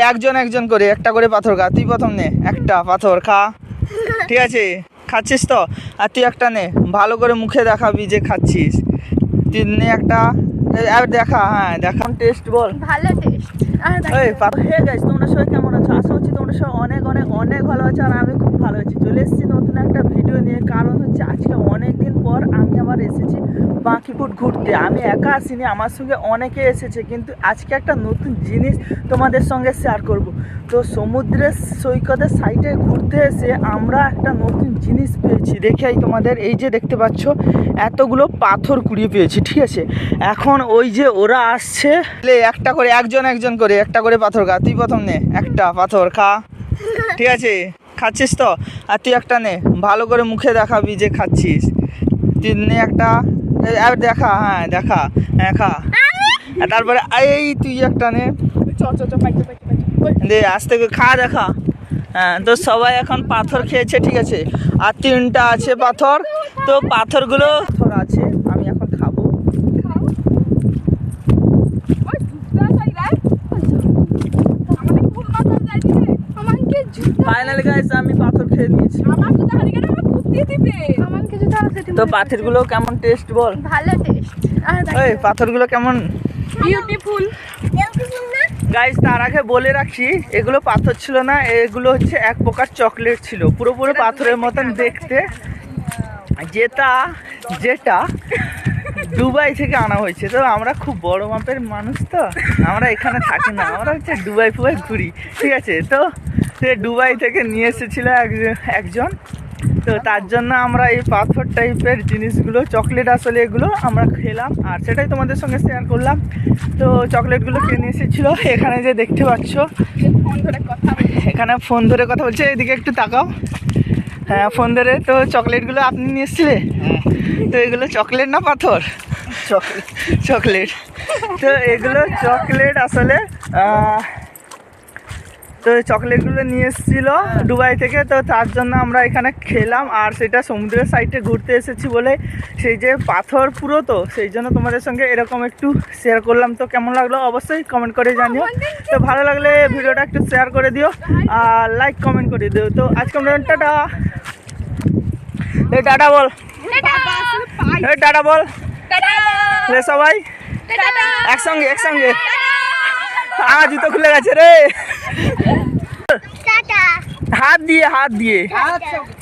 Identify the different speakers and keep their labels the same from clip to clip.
Speaker 1: একজন একজন করে একটা করে পাথর খা। তুই প্রথম নে, একটা পাথর খা, ঠিক আছে? খাচ্ছিস তো? আর তুই একটা নে, ভালো করে মুখে দেখাবি যে খাচ্ছিস। তুই নে একটা, দেখা, হ্যাঁ দেখা। Test ball.
Speaker 2: ভালো টেস্ট।
Speaker 1: হে গাইস, তোমরা সবাই কেমন আছো? আশা করছি তোমরা সবাই অনেক অনেক অনেক ভালো আছো, আর আমি খুব ভালো আছি। চলে এসেছি নতুন একটা ভিডিও নিয়ে। কারণ হচ্ছে আজকে অনেক দিন পর আমি আবার এসেছি বাঁকিপুর ঘুরতে। আমি একা আসিনি, আমার সঙ্গে অনেকে এসেছে, কিন্তু আজকে একটা নতুন জিনিস তোমাদের সঙ্গে শেয়ার করব। তো সমুদ্রের সৈকতের সাইডে ঘুরতে এসে আমরা একটা নতুন জিনিস পেয়েছি। দেখাই তোমাদের, এই যে দেখতে পাচ্ছ এতগুলো পাথর কুড়িয়ে পেয়েছি, ঠিক আছে? এখন ওই যে ওরা আসছে, একটা করে একজন একজন করে একটা করে পাথর খা। তুই প্রথম নে, একটা পাথর খা, ঠিক আছে? খাচ্ছিস তো? আর তুই একটা নে, ভালো করে মুখে দেখাবি যে খাচ্ছিস। তুই নে একটা, দেখা, হ্যাঁ দেখা, হ্যাঁ খা। তারপরে এই তুই একটা নে, দে আস্তে করে খা, দেখা। হ্যাঁ, তো সবাই এখন পাথর খেয়েছে, ঠিক আছে? আর 3টা আছে পাথর। তো পাথরগুলো আছে, আমি এখন খাবো। ফাইনালি গাইস আমি পাথর খেয়ে নিয়েছি। তো পাথরগুলো কেমন টেস্ট বল?
Speaker 2: ভালো টেস্ট।
Speaker 1: এই পাথরগুলো কেমন?
Speaker 2: বিউটিফুল।
Speaker 1: গাইস তার আগে বলে রাখছি, এগুলো পাথর ছিল না, এগুলো হচ্ছে এক প্রকার চকলেট ছিল, পুরোপুরি পাথরের মতন দেখতে। যেটা দুবাই থেকে আনা হয়েছে। তো আমরা খুব বড় মাপের মানুষ, তো আমরা এখানে থাকি না, আমরা হচ্ছে দুবাই ফুবাই ঘুরি, ঠিক আছে? তো সে দুবাই থেকে নিয়ে এসেছিল একজন। তো তার জন্য আমরা এই পাথর টাইপের জিনিসগুলো, চকলেট আসলে এগুলো আমরা খেলাম, আর সেটাই তোমাদের সঙ্গে শেয়ার করলাম। তো চকলেটগুলো কিনে এসেছিলো, এখানে যে দেখতে পাচ্ছ, এখানে ফোন ধরে কথা বলছে, এদিকে একটু তাকাও। হ্যাঁ ফোন ধরে। তো চকলেটগুলো আপনি নিয়ে এসেছিলে? তো এগুলো চকলেট না পাথর? চকলেট। তো এগুলো চকলেট আসলে। তো চকলেটগুলো নিয়ে এসেছিল দুবাই থেকে, তো তার জন্য আমরা এখানে খেলাম। আর সেটা সমুদ্রের সাইডে ঘুরতে এসেছি বলে সেই যে পাথর পুরো, তো সেই জন্য তোমাদের সঙ্গে এরকম একটু শেয়ার করলাম। তো কেমন লাগলো অবশ্যই কমেন্ট করে জানিও। তো ভালো লাগলে ভিডিওটা একটু শেয়ার করে দিও আর লাইক কমেন্ট করে দিও। তো আজকে আমরা টাটা, এই টাটা বল, এই টাটা বল সবাই একসঙ্গে একসঙ্গে। আমার জুতো খুলে গেছে রে, হাত দিয়ে,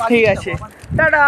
Speaker 1: ঠিক আছে, টাটা।